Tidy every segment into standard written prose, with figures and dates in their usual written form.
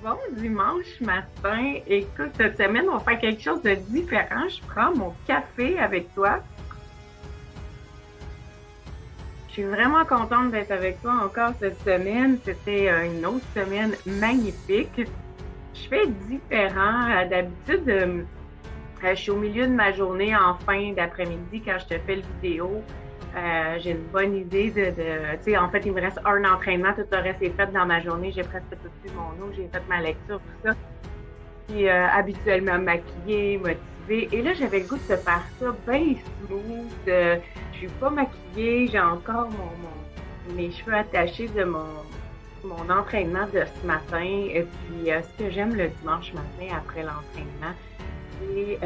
Bon dimanche matin. Écoute, cette semaine, on va faire quelque chose de différent. Je prends mon café avec toi. Je suis vraiment contente d'être avec toi encore cette semaine. C'était une autre semaine magnifique. Je fais différent. D'habitude, je suis au milieu de ma journée en fin d'après-midi quand je te fais le vidéo. J'ai une bonne idée tu sais, en fait, il me reste un entraînement, tout le reste est fait dans ma journée. J'ai presque tout fait mon eau, j'ai fait ma lecture, tout ça. Puis habituellement maquillée, motivée. Et là, j'avais le goût de te faire ça bien smooth. Je suis pas maquillée, j'ai encore mes cheveux attachés de mon entraînement de ce matin. Et puis, ce que j'aime le dimanche matin après l'entraînement, c'est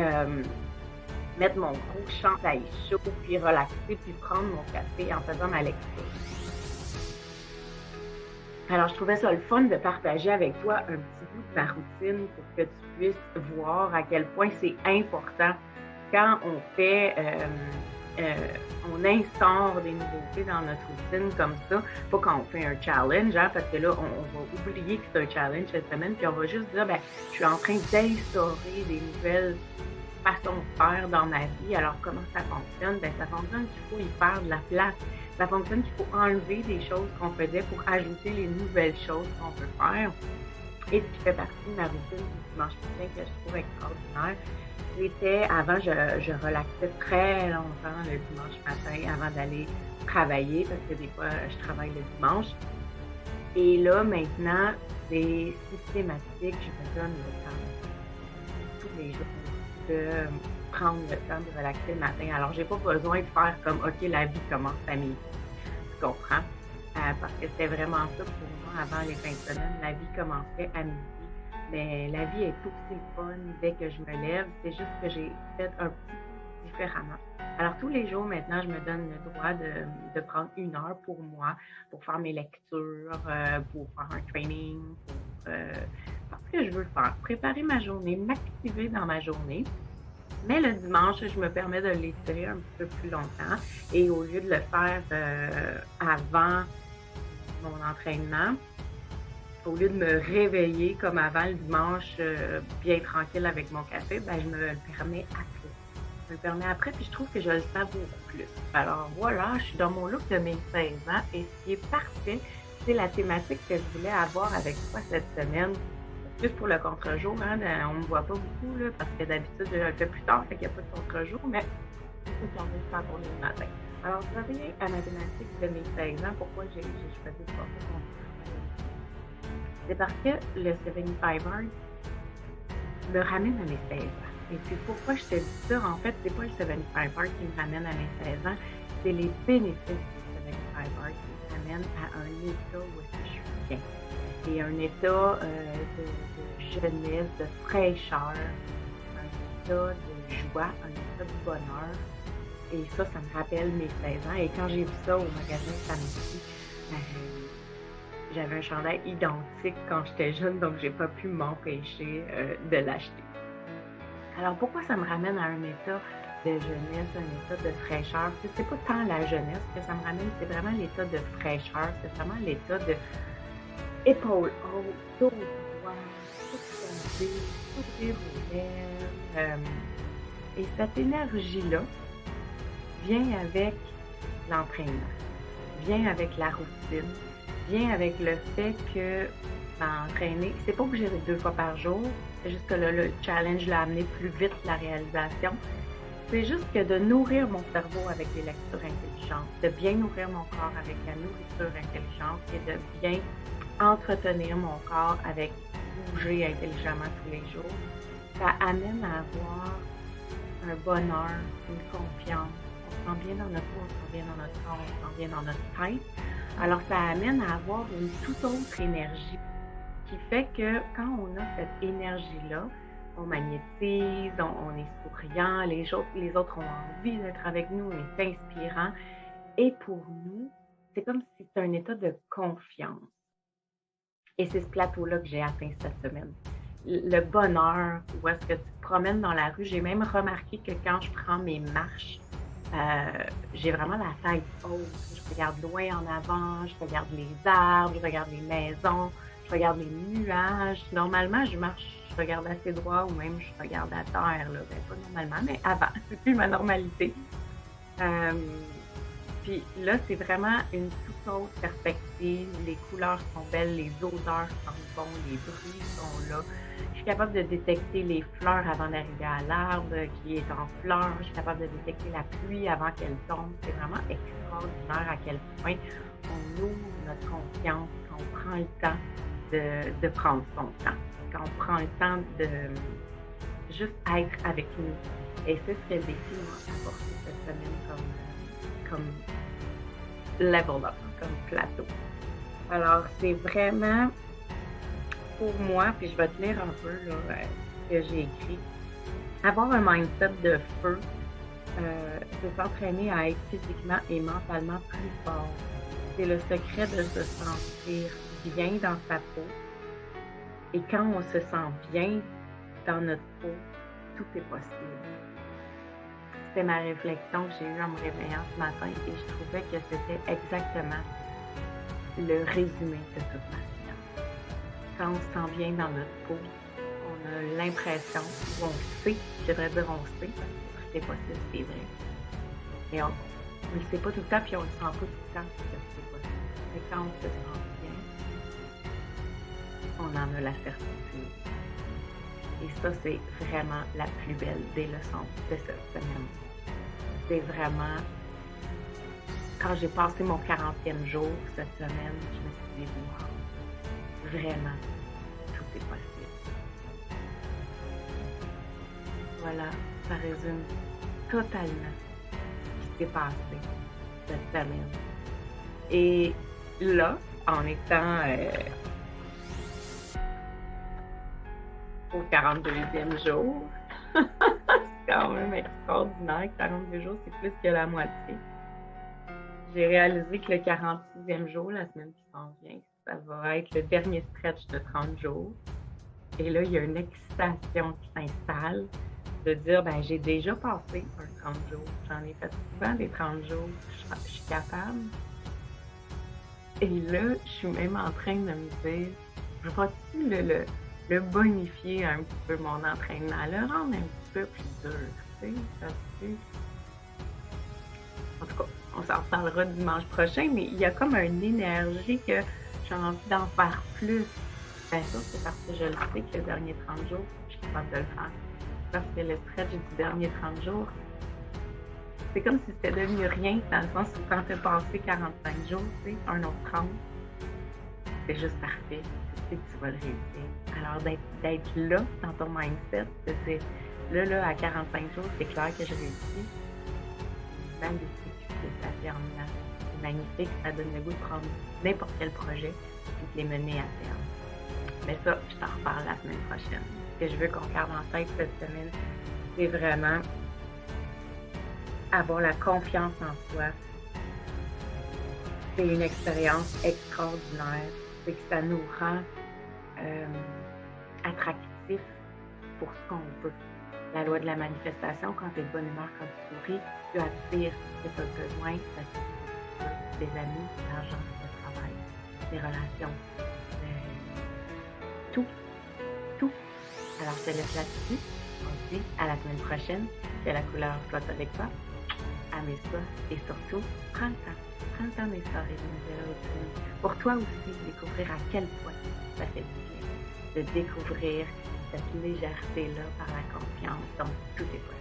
mettre mon gros chandail chaud, puis relaxer, puis prendre mon café en faisant ma lecture. Alors, je trouvais ça le fun de partager avec toi un petit bout de ma routine pour que tu puisses voir à quel point c'est important quand on fait, on instaure des nouveautés dans notre routine comme ça, pas quand on fait un challenge, hein, parce que là, on va oublier que c'est un challenge cette semaine, puis on va juste dire, ben, je suis en train d'instaurer des nouvelles façons de faire dans ma vie. Alors, comment ça fonctionne? Ben, ça fonctionne qu'il faut y faire de la place. Ça fonctionne qu'il faut enlever des choses qu'on faisait pour ajouter les nouvelles choses qu'on veut faire. Et ce qui fait partie de ma routine du dimanche matin que je trouve extraordinaire, c'était avant, je relaxais très longtemps le dimanche matin avant d'aller travailler, parce que des fois, je travaille le dimanche. Et là, maintenant, c'est systématique, je me donne le temps tous les jours de prendre le temps de relaxer le matin. Alors, j'ai pas besoin de faire comme, OK, la vie commence à midi. Tu comprends? Parce que c'était vraiment ça pour moi avant les fins de semaine. La vie commençait à midi. Mais la vie est aussi fun dès que je me lève. C'est juste que j'ai fait un petit peu différemment. Alors, tous les jours, maintenant, je me donne le droit de prendre 1 heure pour moi, pour faire mes lectures, pour faire un training, pour faire ce que je veux faire, préparer ma journée, m'activer dans ma journée. Mais le dimanche, je me permets de l'étirer un petit peu plus longtemps. Et au lieu de le faire avant mon entraînement, au lieu de me réveiller comme avant le dimanche, bien tranquille avec mon café, ben, je me le permets après. Je me le permets après, puis je trouve que je le savoure plus. Alors voilà, je suis dans mon look de mes 16 ans et ce qui est parfait, c'est la thématique que je voulais avoir avec toi cette semaine. Juste pour le contre-jour, hein, on me voit pas beaucoup, là, parce que d'habitude, je le fais plus tard, fait qu'il n'y a pas de contre-jour, mais c'est j'en ai faire pour le matin. Alors, je reviens à ma thématique de mes 16 ans. Pourquoi j'ai choisi de faire ça? C'est parce que le 75 Hard me ramène à mes 16 ans. Et puis, pourquoi je te dis ça? En fait, c'est pas le 75 Hard qui me ramène à mes 16 ans, c'est les bénéfices du 75 Hard qui me ramènent à un état où je suis bien. Et un état de jeunesse, de fraîcheur, un état de joie, un état de bonheur. Et ça me rappelle mes 16 ans. Et quand j'ai vu ça au magasin samedi, j'avais un chandail identique quand j'étais jeune, donc j'ai pas pu m'empêcher de l'acheter. Alors pourquoi ça me ramène à un état de jeunesse, un état de fraîcheur? C'est pas tant la jeunesse que ça me ramène, c'est vraiment l'état de fraîcheur, c'est vraiment l'état de épaules hautes, dos droit, tout tombé, sourire aux lèvres. Et cette énergie-là vient avec l'entraînement, vient avec la routine, vient avec le fait que m'entraîner, c'est pas obligé d'être 2 fois par jour, c'est juste que là, le challenge l'a amené plus vite la réalisation. C'est juste que de nourrir mon cerveau avec des lectures intelligentes, de bien nourrir mon corps avec la nourriture intelligente et de bien entretenir mon corps avec bouger intelligemment tous les jours, ça amène à avoir un bonheur, une confiance. On se sent bien dans notre peau, on se sent bien dans notre corps, on se sent bien dans notre tête. Alors, ça amène à avoir une toute autre énergie qui fait que quand on a cette énergie-là, on magnétise, on est souriant, les autres ont envie d'être avec nous, on est inspirant. Et pour nous, c'est comme si c'était un état de confiance. Et c'est ce plateau-là que j'ai atteint cette semaine. Le bonheur, où est-ce que tu te promènes dans la rue. J'ai même remarqué que quand je prends mes marches, j'ai vraiment la tête haute. Je regarde loin en avant, je regarde les arbres, je regarde les maisons, je je regarde les nuages. Normalement, je marche, je regarde assez droit ou même je regarde à terre, là. Ben, pas normalement, mais avant. C'est plus ma normalité. Euh, Puis là, c'est vraiment une toute autre perspective. Les couleurs sont belles, les odeurs sentent bon, les bruits sont là. Je suis capable de détecter les fleurs avant d'arriver à l'arbre qui est en fleurs. Je suis capable de détecter la pluie avant qu'elle tombe. C'est vraiment extraordinaire à quel point on ouvre notre conscience quand on prend le temps de prendre son temps, quand on prend le temps de juste être avec nous. Et c'est ce que le défi m'a apporté cette semaine comme level up, comme plateau. Alors, c'est vraiment pour moi, puis je vais te lire un peu là, ce que j'ai écrit. Avoir un mindset de feu, c'est s'entraîner à être physiquement et mentalement plus fort. C'est le secret de se sentir bien dans sa peau. Et quand on se sent bien dans notre peau, tout est possible. C'était ma réflexion que j'ai eue en me réveillant ce matin et je trouvais que c'était exactement le résumé de toute ma semaine. Quand on se sent bien dans notre peau, on a l'impression, ou on sait, je devrais dire on sait, parce que tout est possible, c'est vrai. Mais on ne le sait pas tout le temps, puis on ne le sent pas tout le temps que c'est possible. Mais quand on se sent bien, on en a la certitude. Et ça, c'est vraiment la plus belle des leçons de cette semaine. C'est vraiment, quand j'ai passé mon 40e jour cette semaine, je me suis dit, wow, vraiment, tout est possible. Voilà, ça résume totalement ce qui s'est passé cette semaine. Et là, en étant au 42e jour, c'est quand même extraordinaire, 42 jours, c'est plus que la moitié. J'ai réalisé que le 46e jour, la semaine qui s'en vient, ça va être le dernier stretch de 30 jours. Et là, il y a une excitation qui s'installe de dire, ben j'ai déjà passé un 30 jours. J'en ai fait souvent des 30 jours. Je suis capable. Et là, je suis même en train de me dire, je vais-tu le bonifier un petit peu mon entraînement, le rendre un petit peu plus dur, tu sais, parce que... En tout cas, on s'en reparlera dimanche prochain, mais il y a comme une énergie que j'ai envie d'en faire plus. Bien sûr, c'est parce que je le sais que le dernier 30 jours, je suis capable de le faire. Parce que le stretch du dernier 30 jours, c'est comme si c'était devenu rien, dans le sens où quand tu as passé 45 jours, tu sais, un autre 30, c'est juste parfait. Tu sais que tu vas le réussir. Alors, d'être là, dans ton mindset, de dire, là, à 45 jours, c'est clair que je réussis. Magnifique, c'est affirmant. C'est magnifique, ça donne le goût de prendre n'importe quel projet et de les mener à terme. Mais ça, je t'en reparle la semaine prochaine. Ce que je veux qu'on garde en tête cette semaine, c'est vraiment avoir la confiance en soi. C'est une expérience extraordinaire. C'est que ça nous rend attractifs pour ce qu'on veut. La loi de la manifestation, quand tu es de bonne humeur, quand tu souris, tu attires ce que tu as besoin, des amis, de l'argent, le travail, des relations, tout. Alors, je te laisse là-dessus. On se dit à la semaine prochaine. Que la couleur flotte avec toi. Amuse-toi et surtout, prends le temps d'instaurer une nouvelle routine. Pour toi aussi, découvrir à quel point ça fait du bien de découvrir cette légèreté-là par la confiance. Donc, tout est possible.